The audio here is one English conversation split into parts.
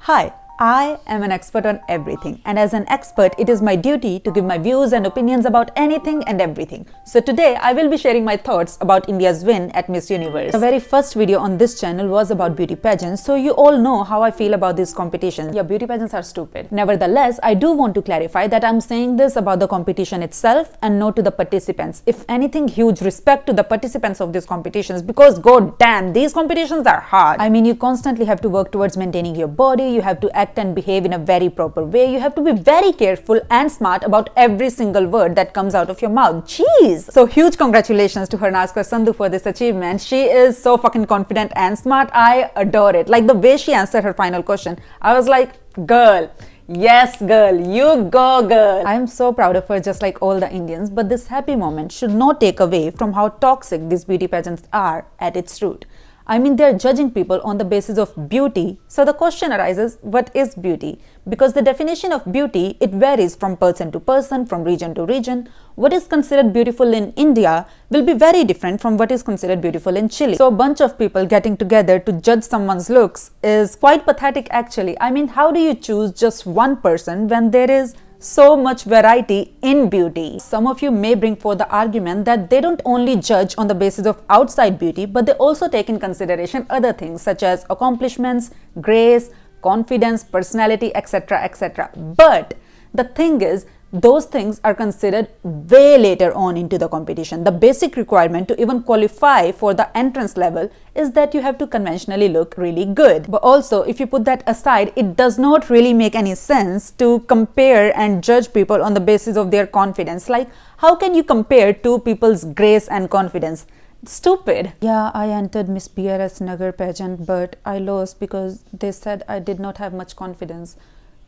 Hi, I am an expert on everything, and as an expert, it is my duty to give my views and opinions about anything and everything. So today, I will be sharing my thoughts about India's win at Miss Universe. The very first video on this channel was about beauty pageants, so you all know how I feel about these competitions. Yeah, beauty pageants are stupid. Nevertheless, I do want to clarify that I'm saying this about the competition itself and not to the participants. If anything, huge respect to the participants of these competitions, because god damn, these competitions are hard. I mean, you constantly have to work towards maintaining your body, you have to act and behave in a very proper way. You have to be very careful and smart about every single word that comes out of your mouth. Jeez! So huge congratulations to Harnaaz Kaur Sandhu for this achievement. She is so fucking confident and smart. I adore it. Like the way she answered her final question, I was like, girl, yes girl, you go girl. I am so proud of her, just like all the Indians, but this happy moment should not take away from how toxic these beauty pageants are at its root. I mean, they're judging people on the basis of beauty. So the question arises, what is beauty? Because the definition of beauty, it varies from person to person, from region to region. What is considered beautiful in India will be very different from what is considered beautiful in Chile. So a bunch of people getting together to judge someone's looks is quite pathetic actually. I mean, how do you choose just one person when there is so much variety in beauty? Some of you may bring forth the argument that they don't only judge on the basis of outside beauty, but they also take in consideration other things such as accomplishments, grace, confidence, personality, etc., etc. But the thing is, those things are considered way later on into the competition. The basic requirement to even qualify for the entrance level is that you have to conventionally look really good. But also, if you put that aside, it does not really make any sense to compare and judge people on the basis of their confidence. Like, how can you compare two people's grace and confidence? Stupid. Yeah, I entered Miss BRS Nagar pageant, but I lost because they said I did not have much confidence.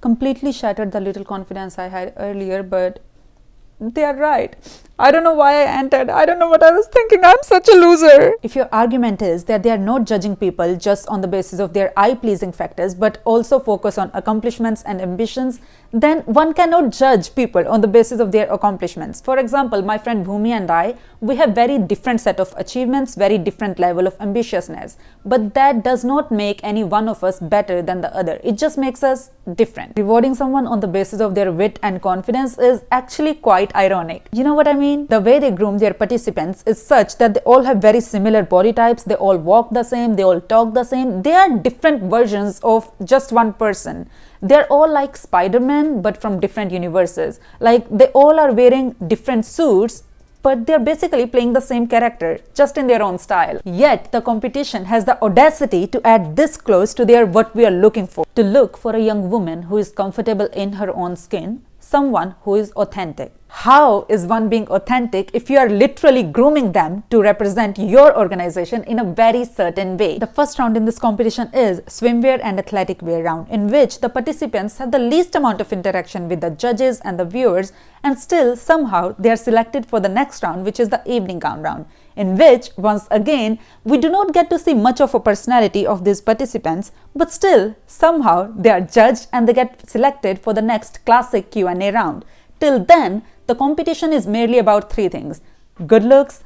Completely shattered the little confidence I had earlier, but they are right. I don't know why I entered. I don't know what I was thinking. I'm such a loser. If your argument is that they are not judging people just on the basis of their eye-pleasing factors, but also focus on accomplishments and ambitions, then one cannot judge people on the basis of their accomplishments. For example, my friend Bhumi and I, we have very different set of achievements, very different level of ambitiousness. But that does not make any one of us better than the other. It just makes us different. Rewarding someone on the basis of their wit and confidence is actually quite ironic. You know what I mean? The way they groom their participants is such that they all have very similar body types, they all walk the same, they all talk the same. They are different versions of just one person. They're all like Spider-Man, but from different universes. Like, they all are wearing different suits, but they're basically playing the same character, just in their own style. Yet, the competition has the audacity to add this close to their what we are looking for. To look for a young woman who is comfortable in her own skin, someone who is authentic. How is one being authentic if you are literally grooming them to represent your organization in a very certain way? The first round in this competition is swimwear and athletic wear round, in which the participants have the least amount of interaction with the judges and the viewers, and still somehow they are selected for the next round, which is the evening gown round, in which once again we do not get to see much of a personality of these participants, but still somehow they are judged and they get selected for the next classic Q&A round. Till then, the competition is merely about three things: good looks,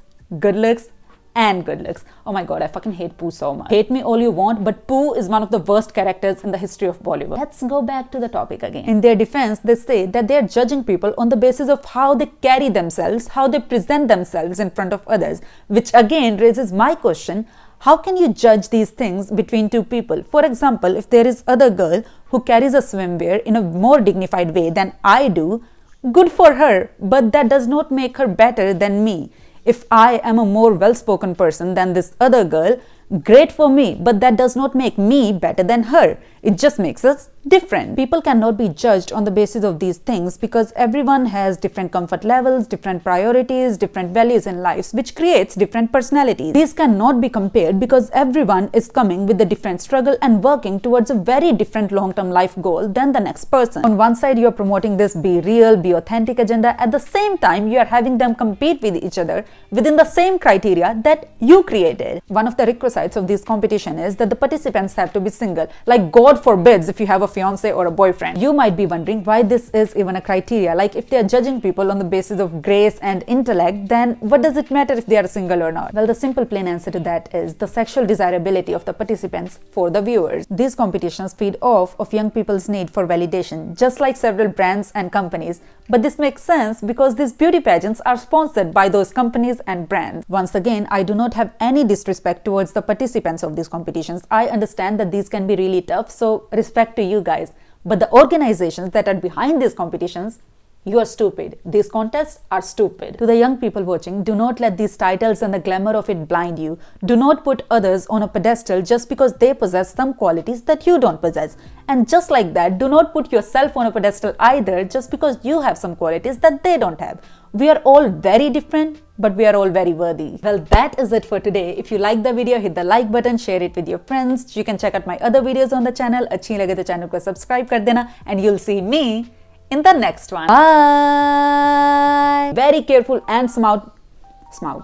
and good looks. Oh my god, I fucking hate Pooh so much. Hate me all you want, but Pooh is one of the worst characters in the history of Bollywood. Let's go back to the topic again. In their defense, they say that they are judging people on the basis of how they carry themselves, how they present themselves in front of others, which again raises my question: how can you judge these things between two people? For example, if there is other girl who carries a swimwear in a more dignified way than I do, good for her, but that does not make her better than me. If I am a more well-spoken person than this other girl, great for me, but that does not make me better than her. It just makes us different. People cannot be judged on the basis of these things because everyone has different comfort levels, different priorities, different values in lives, which creates different personalities. These cannot be compared because everyone is coming with a different struggle and working towards a very different long-term life goal than the next person. On one side, you are promoting this be real, be authentic agenda. At the same time, you are having them compete with each other within the same criteria that you created. One of the requisites downsides of this competition is that the participants have to be single. Like, God forbids if you have a fiance or a boyfriend. You might be wondering why this is even a criteria. Like, if they are judging people on the basis of grace and intellect, then what does it matter if they are single or not? Well, the simple plain answer to that is the sexual desirability of the participants for the viewers. These competitions feed off of young people's need for validation, just like several brands and companies. But this makes sense because these beauty pageants are sponsored by those companies and brands. Once again, I do not have any disrespect towards the participants of these competitions. I understand that these can be really tough, so respect to you guys. But the organizations that are behind these competitions, you are stupid. These contests are stupid. To the young people watching, do not let these titles and the glamour of it blind you. Do not put others on a pedestal just because they possess some qualities that you don't possess. And just like that, do not put yourself on a pedestal either just because you have some qualities that they don't have. We are all very different, but we are all very worthy. Well, that is it for today. If you like the video, hit the like button, share it with your friends. You can check out my other videos on the channel. अच्छी लगे तो channel को subscribe कर देना, and you'll see me in the next one. Bye. Very careful and smart. The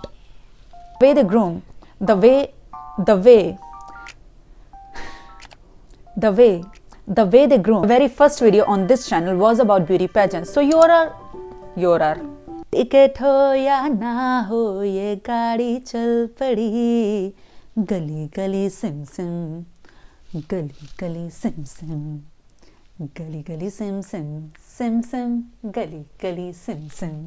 way they groom, the way they groom. The very first video on this channel was about beauty pageants. So you're ticket हो या ना हो ये गाड़ी चल पड़ी गली गली सिम सिम गली गली सिम सिम गली गली सिम सिम सिम सिम गली गली सिम सिम